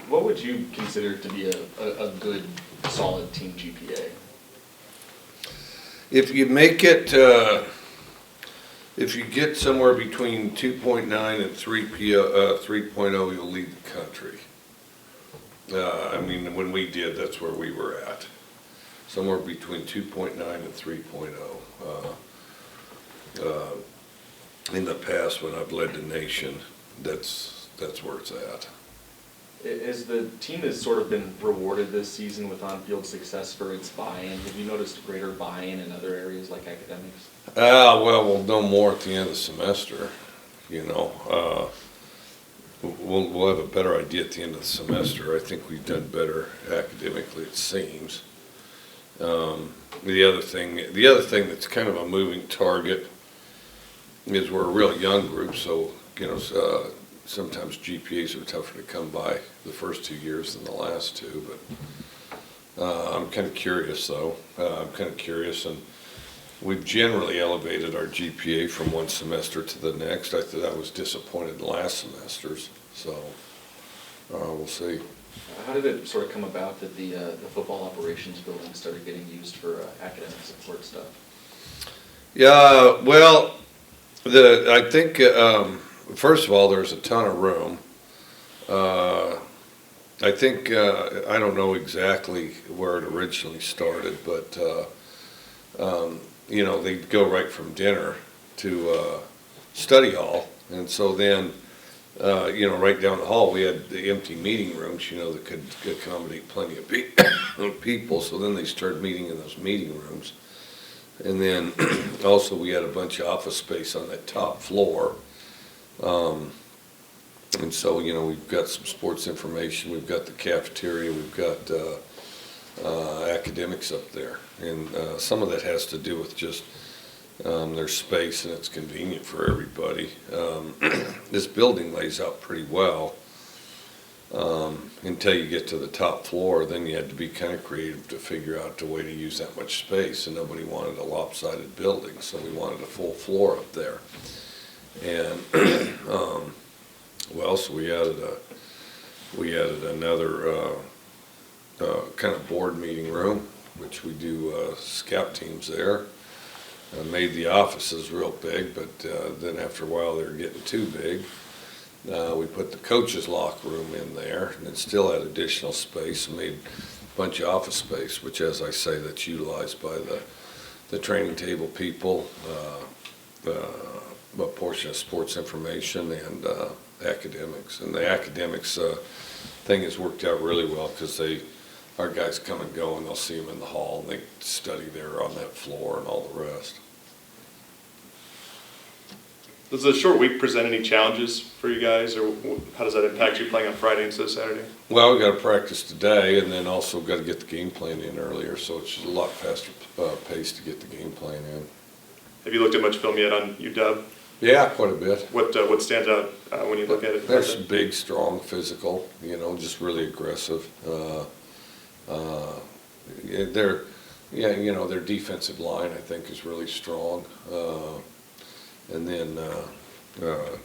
What would you consider to be a good, solid team GPA? If you make it, if you get somewhere between 2.9 and 3.0, you'll lead the country. I mean, when we did, that's where we were at. Somewhere between 2.9 and 3.0. In the past, when I've led the nation, that's where it's at. As the team has sort of been rewarded this season with on-field success for its buy-in, have you noticed greater buy-in in other areas like academics? Well, we'll know more at the end of the semester, you know. We'll have a better idea at the end of the semester. I think we've done better academically, it seems. The other thing that's kind of a moving target is we're a real young group, so, you know, sometimes GPAs are tougher to come by the first 2 years than the last two, but I'm kind of curious, though. I'm kind of curious, and we've generally elevated our GPA from one semester to the next. I thought I was disappointed in last semester's, so we'll see. How did it sort of come about that the football operations building started getting used for academic support stuff? Yeah, well, I think first of all, there's a ton of room. I think I don't know exactly where it originally started, but you know, they'd go right from dinner to study hall, and so then you know, right down the hall we had the empty meeting rooms, you know, that could accommodate plenty of people. So then they started meeting in those meeting rooms, and then also we had a bunch of office space on that top floor. And so, you know, we've got some sports information, we've got the cafeteria, we've got academics up there. And some of that has to do with just their space, and it's convenient for everybody. This building lays out pretty well until you get to the top floor. Then you had to be kind of creative to figure out a way to use that much space, and nobody wanted a lopsided building, so we wanted a full floor up there. And well, so we added another kind of board meeting room, which we do scout teams there. Made the offices real big, but then after a while they were getting too big. We put the coach's locker room in there, and it still had additional space, and made a bunch of office space, which, as I say, that's utilized by the training table people, a portion of sports information, and academics. And the academics thing has worked out really well, because our guys come and go, and they'll see them in the hall, and they study there on that floor and all the rest. Does the short week present any challenges for you guys, or how does that impact you playing on Friday instead of Saturday? Well, we got to practice today, and then also got to get the game plan in earlier, so it's just a lot faster pace to get the game plan in. Have you looked at much film yet on UW? Yeah, quite a bit. What stands out when you look at it? They're big, strong, physical, you know, just really aggressive. Their defensive line, I think, is really strong. And then,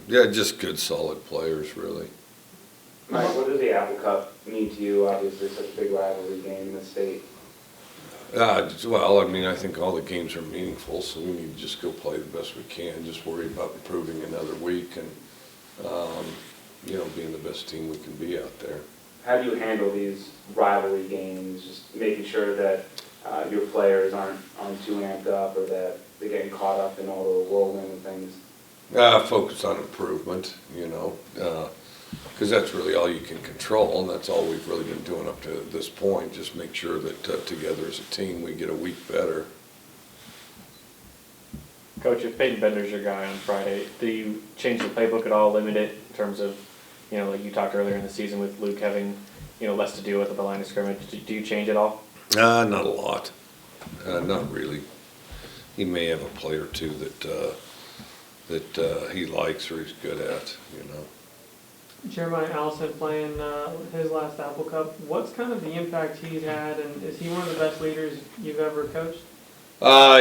just good, solid players, really. Mike, what does the Apple Cup mean to you? Obviously, such a big rivalry game in the state. Well, I mean, I think all the games are meaningful, so we need to just go play the best we can. Just worry about improving another week and, being the best team we can be out there. How do you handle these rivalry games, just making sure that your players aren't too amped up, or that they're getting caught up in all the whirlwind and things? Focus on improvement, because that's really all you can control, and that's all we've really been doing up to this point. Just make sure that together as a team we get a week better. Coach, if Peyton Bender's your guy on Friday, do you change the playbook at all, limit it in terms of, like you talked earlier in the season with Luke having, less to do with the line of scrimmage? Do you change it all? Not a lot. Not really. He may have a play or two that he likes or he's good at, Jeremiah Allison playing his last Apple Cup. What's kind of the impact he's had, and is he one of the best leaders you've ever coached?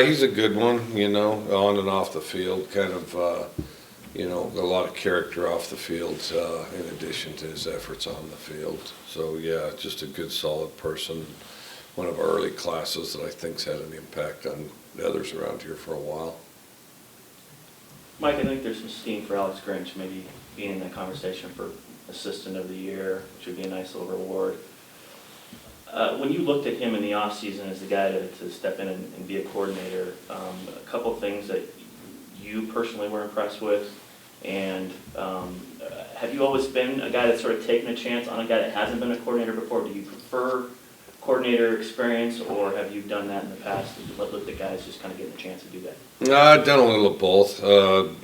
He's a good one, on and off the field. Kind of, you know, a lot of character off the field, in addition to his efforts on the field. So, yeah, just a good, solid person. One of our early classes that I think's had an impact on the others around here for a while. Mike, I think there's some steam for Alex Grinch, maybe being in that conversation for Assistant of the Year, which would be a nice little reward. When you looked at him in the offseason as the guy to step in and be a coordinator, a couple of things that you personally were impressed with, and have you always been a guy that's sort of taken a chance on a guy that hasn't been a coordinator before? Do you prefer coordinator experience, or have you done that in the past? Did you let the guys just kind of get a chance to do that? No, I've done a little of both.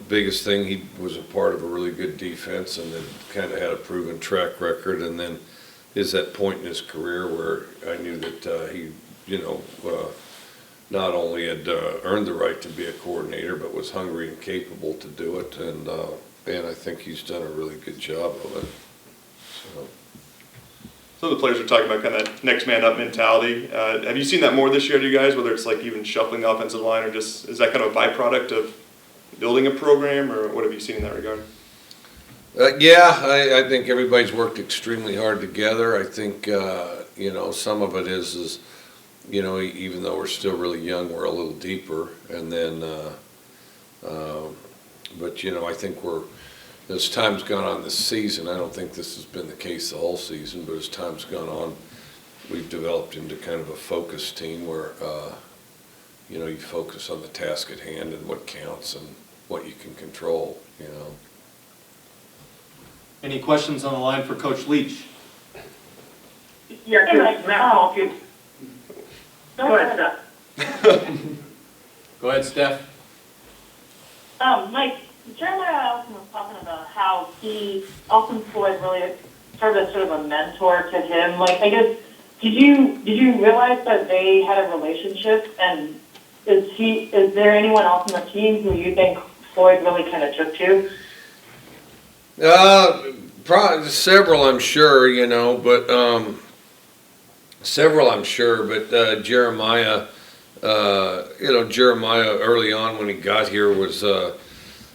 Biggest thing, he was a part of a really good defense and then kind of had a proven track record, and then is that point in his career where I knew that he, you know, not only had earned the right to be a coordinator, but was hungry and capable to do it, and I think he's done a really good job of it. So. Some of the players are talking about kind of next man up mentality. Have you seen that more this year, do you guys, whether it's like even shuffling the offensive line, or just, is that kind of a byproduct of building a program, or what have you seen in that regard? Yeah, I think everybody's worked extremely hard together. I think, you know, some of it is, you know, even though we're still really young, we're a little deeper. And then, but, you know, I think as time's gone on this season, I don't think this has been the case the whole season, but as time's gone on, we've developed into kind of a focused team where, you know, you focus on the task at hand and what counts and what you can control, you know. Any questions on the line for Coach Leach? Yeah, Coach, Matt Hawkins. Go ahead, Steph. Go ahead, Steph. Mike, Jeremiah Allison was talking about how Austin Floyd really served as sort of a mentor to him. Like, I guess, did you realize that they had a relationship, and is there anyone else on the team who you think Floyd really kind of took to? Probably several, I'm sure, you know, but Jeremiah, you know, Jeremiah early on when he got here was,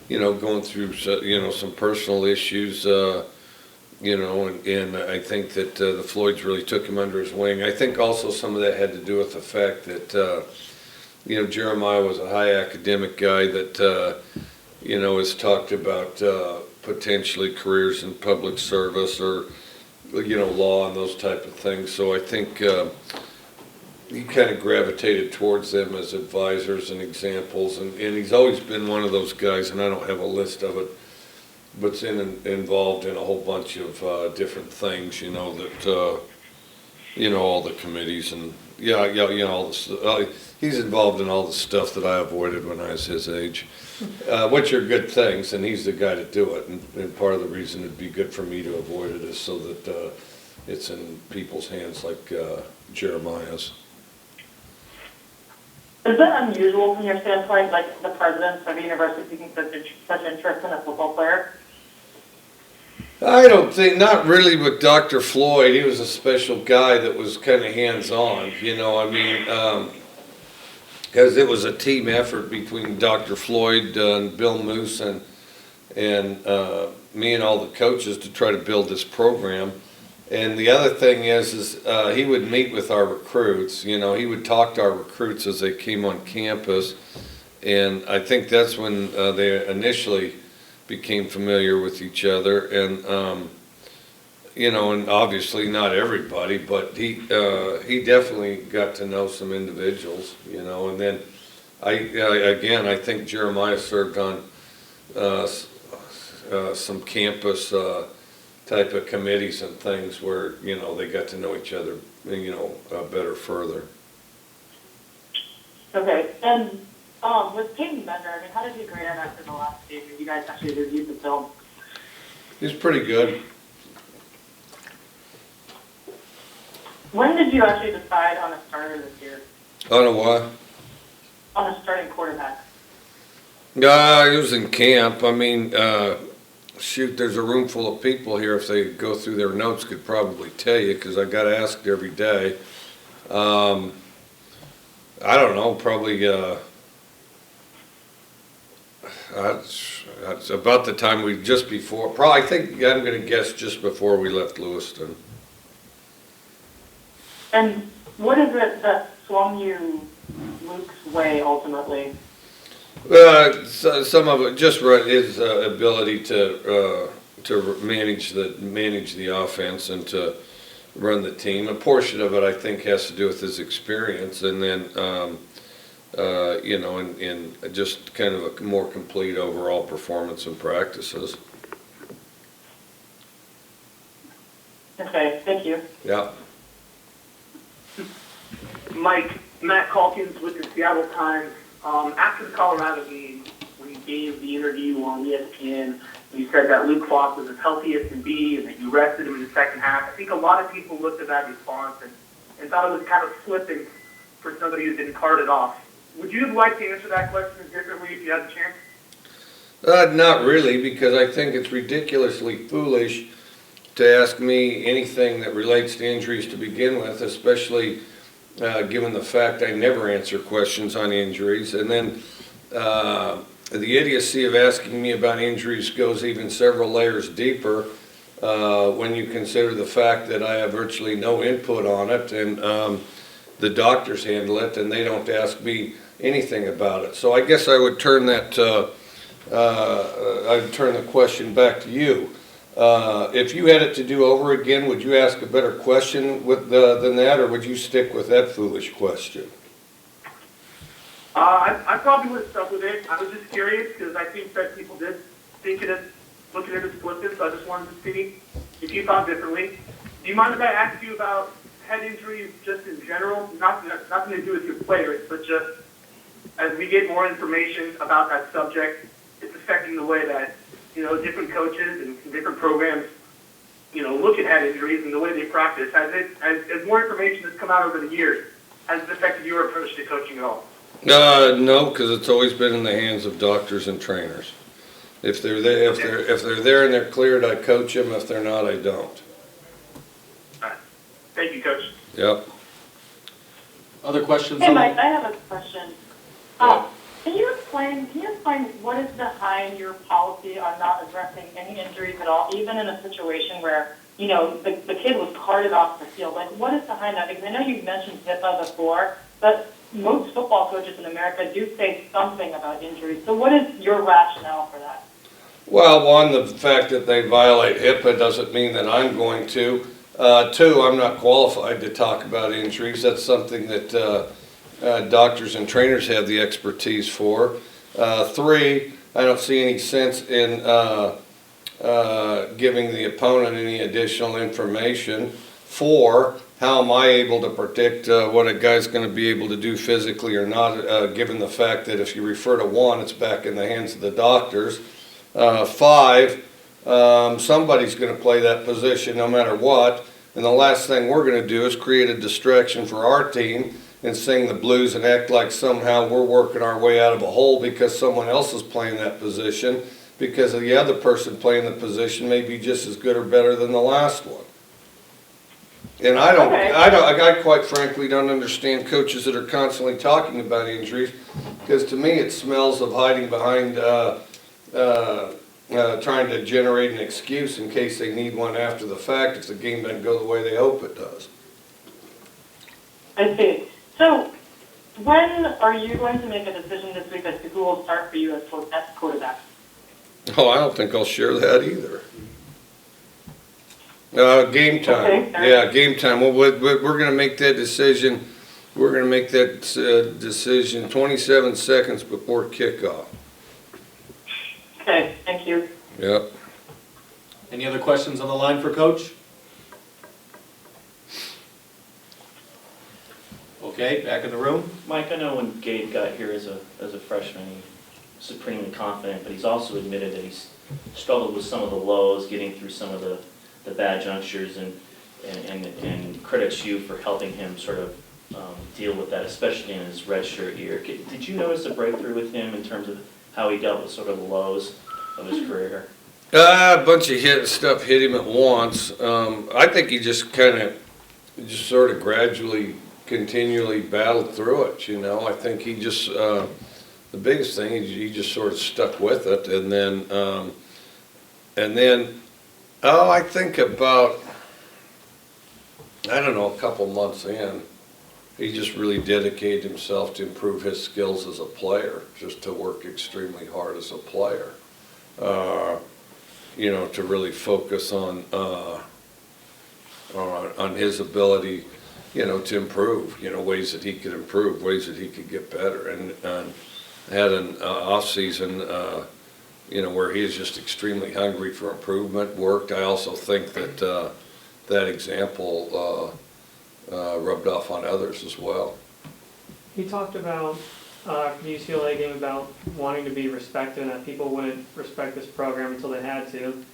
you know, going through, you know, some personal issues, you know, and I think that the Floyds really took him under his wing. I think also some of that had to do with the fact that, you know, Jeremiah was a high academic guy that, you know, has talked about potentially careers in public service or, you know, law and those type of things. So I think he kind of gravitated towards them as advisors and examples, and he's always been one of those guys, and I don't have a list of it, but involved in a whole bunch of different things, you know, that, you know, all the committees and, yeah, you know, all the he's involved in all the stuff that I avoided when I was his age, which are good things, and he's the guy to do it. And part of the reason it'd be good for me to avoid it is so that it's in people's hands like Jeremiah's. Is that unusual from your standpoint, like the presidents of the university taking such interest in a football player? I don't think, not really with Dr. Floyd. He was a special guy that was kind of hands-on, you know, I mean, because it was a team effort between Dr. Floyd and Bill Moose and me and all the coaches to try to build this program. And the other thing is he would meet with our recruits, you know, he would talk to our recruits as they came on campus, and I think that's when they initially became familiar with each other, and you know, and obviously not everybody, but he definitely got to know some individuals, you know, and then I think Jeremiah served on some campus type of committees and things where, you know, they got to know each other, you know, better further. Okay, and with Peyton Bender, I mean, how did you grade him after the last game? Did you guys actually reviewed the film? He's pretty good. When did you actually decide on a starter this year? On a what? On a starting quarterback? He was in camp. I mean, shoot, there's a room full of people here. If they go through their notes, could probably tell you because I got asked every day. I don't know, probably. That's about the time just before, probably, I think, I'm gonna guess just before we left Lewiston. And what is it that swung you Luke's way ultimately? Some of it, just his ability to manage the offense and to run the team. A portion of it, I think, has to do with his experience, and then, you know, in just kind of a more complete overall performance in practices. Okay, thank you. Yeah. Mike, Matt Calkins with the Seattle Times. After the Colorado game, when you gave the interview on ESPN, you said that Luke Falk was as healthy as can be and that you rested him in the second half. I think a lot of people looked at that response and thought it was kind of flippant for somebody who's been carted off. Would you like to answer that question differently if you had the chance? Not really, because I think it's ridiculously foolish to ask me anything that relates to injuries to begin with, especially given the fact I never answer questions on injuries. And then the idiocy of asking me about injuries goes even several layers deeper when you consider the fact that I have virtually no input on it, and the doctors handle it, and they don't ask me anything about it. So I guess I would turn that, I'd turn the question back to you. If you had it to do over again, would you ask a better question than that, or would you stick with that foolish question? I probably would have stuck with it. I was just curious because I think that people did think it as, look at it as flippant, so I just wanted to see if you thought differently. Do you mind if I ask you about head injuries just in general? Nothing to do with your players, but just as we get more information about that subject, it's affecting the way that, you know, different coaches and different programs, you know, look at head injuries and the way they practice. As more information has come out over the years, has it affected your approach to coaching at all? No, because it's always been in the hands of doctors and trainers. If they're there, if they're there and they're cleared, I coach them. If they're not, I don't. All right. Thank you, Coach. Yep. Other questions? Hey, on Mike, I have a question. Can you explain what is behind your policy on not addressing any injuries at all, even in a situation where, you know, the kid was carted off the field? Like, what is behind that? Because I know you've mentioned HIPAA before, but most football coaches in America do say something about injuries. So what is your rationale for that? Well, one, the fact that they violate HIPAA doesn't mean that I'm going to. Two, I'm not qualified to talk about injuries. That's something that doctors and trainers have the expertise for. Three, I don't see any sense in giving the opponent any additional information. Four, how am I able to predict what a guy's going to be able to do physically or not, given the fact that if you refer to one, it's back in the hands of the doctors. Five, somebody's going to play that position no matter what, and the last thing we're going to do is create a distraction for our team and sing the blues and act like somehow we're working our way out of a hole because someone else is playing that position, because the other person playing the position may be just as good or better than the last one. And I quite frankly don't understand coaches that are constantly talking about injuries, because to me it smells of hiding behind trying to generate an excuse in case they need one after the fact if the game doesn't go the way they hope it does. I see. So when are you going to make a decision this week as to who will start for you as quarterback? Oh, I don't think I'll share that either. Game time. Okay. Yeah, game time. Well, we're going to make that decision. We're going to make that decision 27 seconds before kickoff. Okay, thank you. Yep. Any other questions on the line for Coach? Okay, back in the room. Mike, I know when Gabe got here as a freshman, he was supremely confident, but he's also admitted that he's struggled with some of the lows, getting through some of the bad junctures, and credits you for helping him sort of deal with that, especially in his redshirt year. Did you notice a breakthrough with him in terms of how he dealt with sort of the lows of his career? A bunch of stuff hit him at once. I think he just sort of gradually, continually battled through it. You know, I think he just the biggest thing, he just sort of stuck with it, and then, I think about, I don't know, a couple months in, he just really dedicated himself to improve his skills as a player, just to work extremely hard as a player. You know, to really focus on his ability, you know, to improve, you know, ways that he could improve, ways that he could get better, and had an off-season, you know, where he is just extremely hungry for improvement, worked. I also think that that example rubbed off on others as well. He talked about, for the UCLA game, about wanting to be respected and that people wouldn't respect this program until they had to.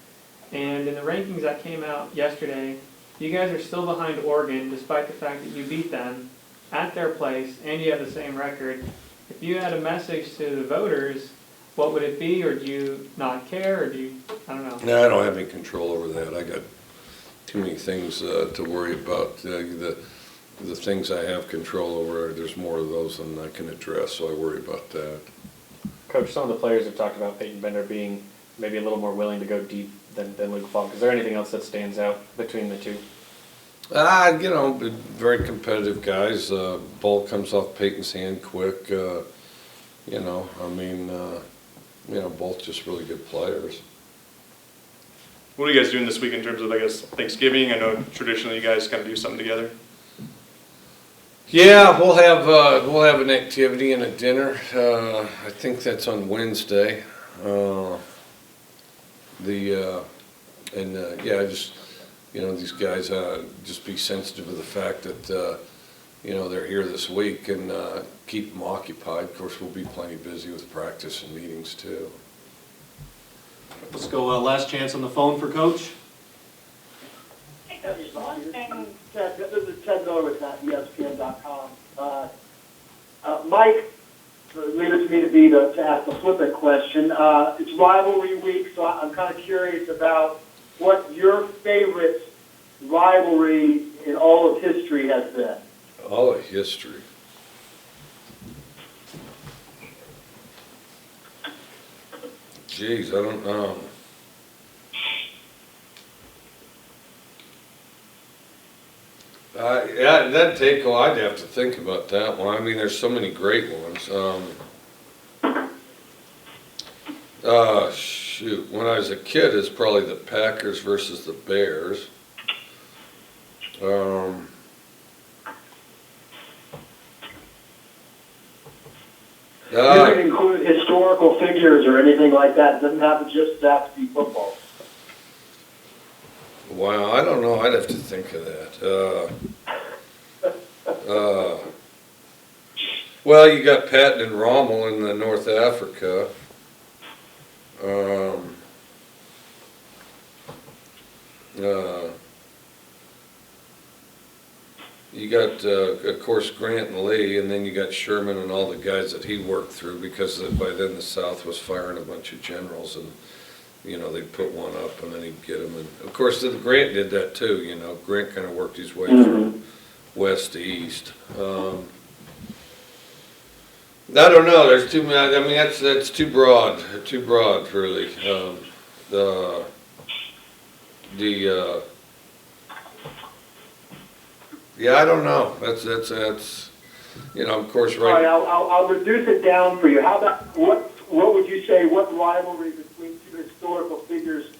And in the rankings that came out yesterday, you guys are still behind Oregon despite the fact that you beat them at their place and you have the same record. If you had a message to the voters, what would it be, or do you not care, or do you, I don't know. No, I don't have any control over that. I got too many things to worry about. The things I have control over, there's more of those than I can address, so I worry about that. Coach, some of the players have talked about Peyton Bender being maybe a little more willing to go deep than Luke Falk. Is there anything else that stands out between the two? You know, very competitive guys. Ball comes off Peyton's hand quick. You know, I mean, you know, both just really good players. What are you guys doing this week in terms of, I guess, Thanksgiving? I know traditionally you guys kind of do something together. Yeah, we'll have an activity and a dinner. I think that's on Wednesday. Yeah, just, you know, these guys just be sensitive to the fact that you know, they're here this week, and keep them occupied. Of course, we'll be plenty busy with practice and meetings too. Let's go last chance on the phone for Coach. One thing, Ted, this is Ted Norris at ESPN.com. Mike leaded me to ask the flippant question. It's rivalry week, so I'm kind of curious about what your favorite rivalry in all of history has been. All of history. Jeez, I don't know. Yeah, that'd take, well, I'd have to think about that one. I mean, there's so many great ones. Shoot, when I was a kid, it's probably the Packers versus the Bears. You can include historical figures or anything like that. It doesn't have to just have to be football. Wow, I don't know. I'd have to think of that. Well, you got Patton and Rommel in the North Africa. You got, of course, Grant and Lee, and then you got Sherman and all the guys that he worked through, because by then the South was firing a bunch of generals, and you know, they'd put one up and then he'd get them. And of course, Grant did that too. You know, Grant kind of worked his way from west to east. I don't know. There's too many. I mean, that's too broad. Too broad, really. Yeah, I don't know. That's you know, of course, right. All right, I'll reduce it down for you. How about what would you say? What rivalry between two historical figures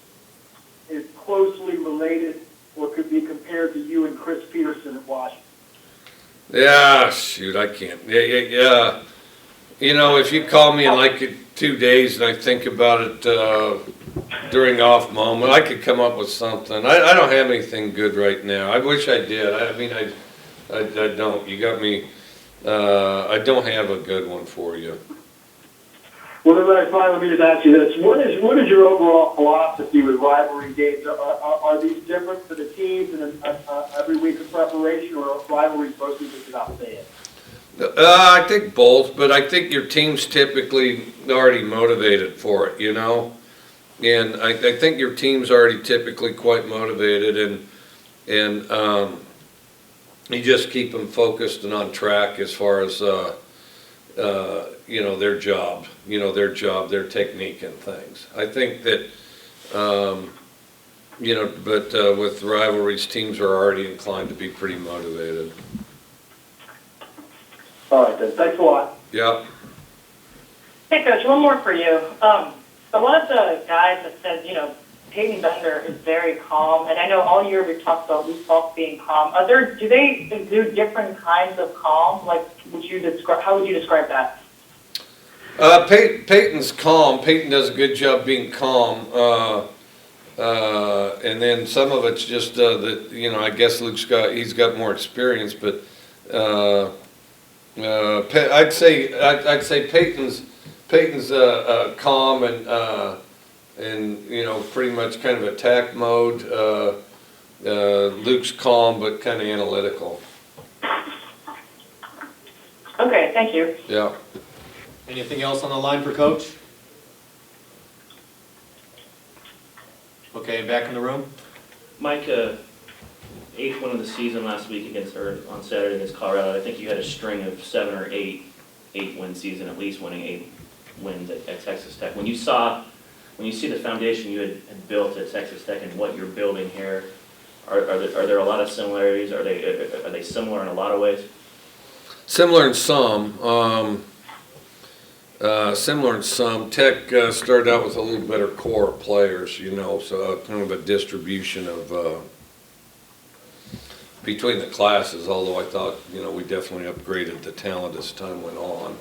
is closely related, or could be compared to you and Chris Peterson at Washington? Yeah, shoot, I can't. Yeah. You know, if you call me in like 2 days and I think about it during off moment, I could come up with something. I don't have anything good right now. I wish I did. I mean, I don't. You got me. I don't have a good one for you. Well, then let me just ask you this. What is your overall philosophy with rivalry games? Are these different for the teams and every week of preparation, or are rivalries mostly just about fans? I think both, but I think your team's typically already motivated for it, you know? And I think your team's already typically quite motivated, and you just keep them focused and on track as far as you know, their job, their technique and things. I think that, you know, but with rivalries, teams are already inclined to be pretty motivated. All right, then. Thanks a lot. Yeah. Hey, Coach, one more for you. A lot of the guys have said, Peyton Bender is very calm, and I know all year we've talked about Luke Falk being calm. Do they exude different kinds of calm? Like, how would you describe that? Peyton's calm. Peyton does a good job being calm. And then some of it's just that, I guess he's got more experience, but I'd say Peyton's calm and pretty much kind of attack mode. Luke's calm but kind of analytical. Okay, thank you. Yeah. Anything else on the line for Coach? Okay, back in the room. Mike, 8th win of the season last week on Saturday against Colorado. I think you had a string of 7 or 8 win season, at least winning 8 wins at Texas Tech. When you see the foundation you had built at Texas Tech and what you're building here, are there a lot of similarities? Are they similar in a lot of ways? Similar in some. Tech started out with a little better core of players, so kind of a distribution of between the classes, although I thought, we definitely upgraded the talent as time went on.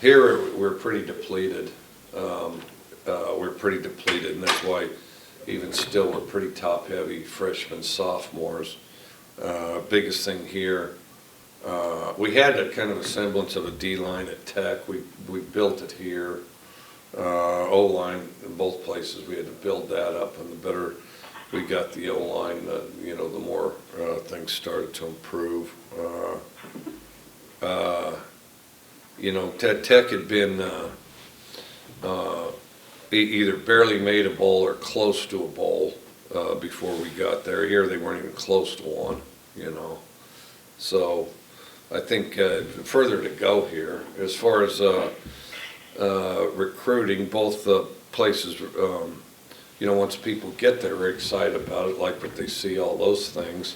Here we're pretty depleted. And that's why even still we're pretty top-heavy freshmen, sophomores. Biggest thing here, we had a kind of a semblance of a D-line at Tech. We built it here. O-line in both places, we had to build that up, and the better we got the O-line, the more things started to improve. Tech had been either barely made a bowl or close to a bowl before we got there. Here they weren't even close to one, So I think further to go here. As far as recruiting, both the places, once people get there, are excited about it, like what they see, all those things.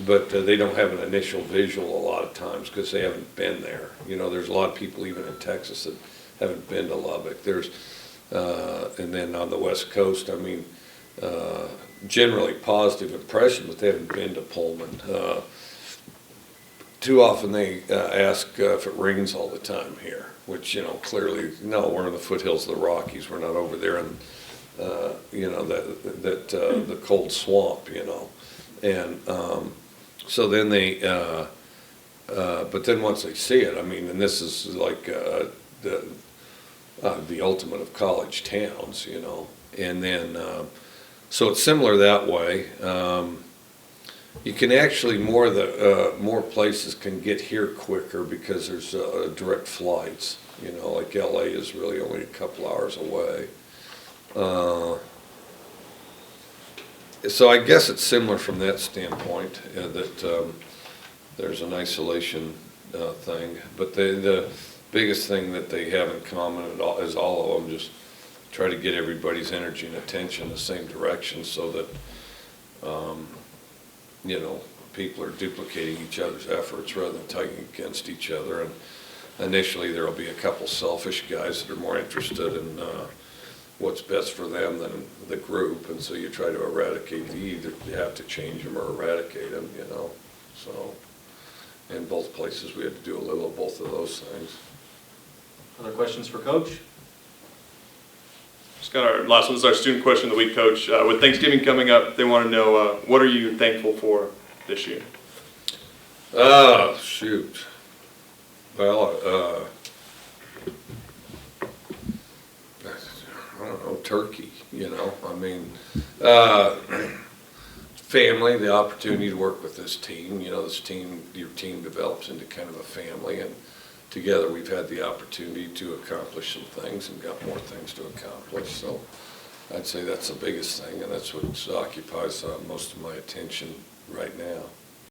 But they don't have an initial visual a lot of times because they haven't been there. There's a lot of people even in Texas that haven't been to Lubbock. And then on the West Coast, generally positive impression, but they haven't been to Pullman. Too often they ask if it rains all the time here, which, clearly, no, we're in the foothills of the Rockies. We're not over there in, the cold swamp, And so then but then once they see it, and this is like the ultimate of college towns, And then, so it's similar that way. You can actually more places can get here quicker because there's direct flights. Like LA is really only a couple hours away. So I guess it's similar from that standpoint, that there's an isolation thing. But the biggest thing that they have in common is all of them just try to get everybody's energy and attention the same direction so that people are duplicating each other's efforts rather than tugging against each other. And initially there will be a couple selfish guys that are more interested in what's best for them than the group, and so you try to eradicate either. You have to change them or eradicate them, So in both places we had to do a little of both of those things. Other questions for Coach? Just got our last one. This is our student question of the week, Coach. With Thanksgiving coming up, they want to know what are you thankful for this year? Shoot. Well, I don't know, turkey, family, the opportunity to work with this team, your team develops into kind of a family, and together we've had the opportunity to accomplish some things and got more things to accomplish. So I'd say that's the biggest thing, and that's what occupies most of my attention right now.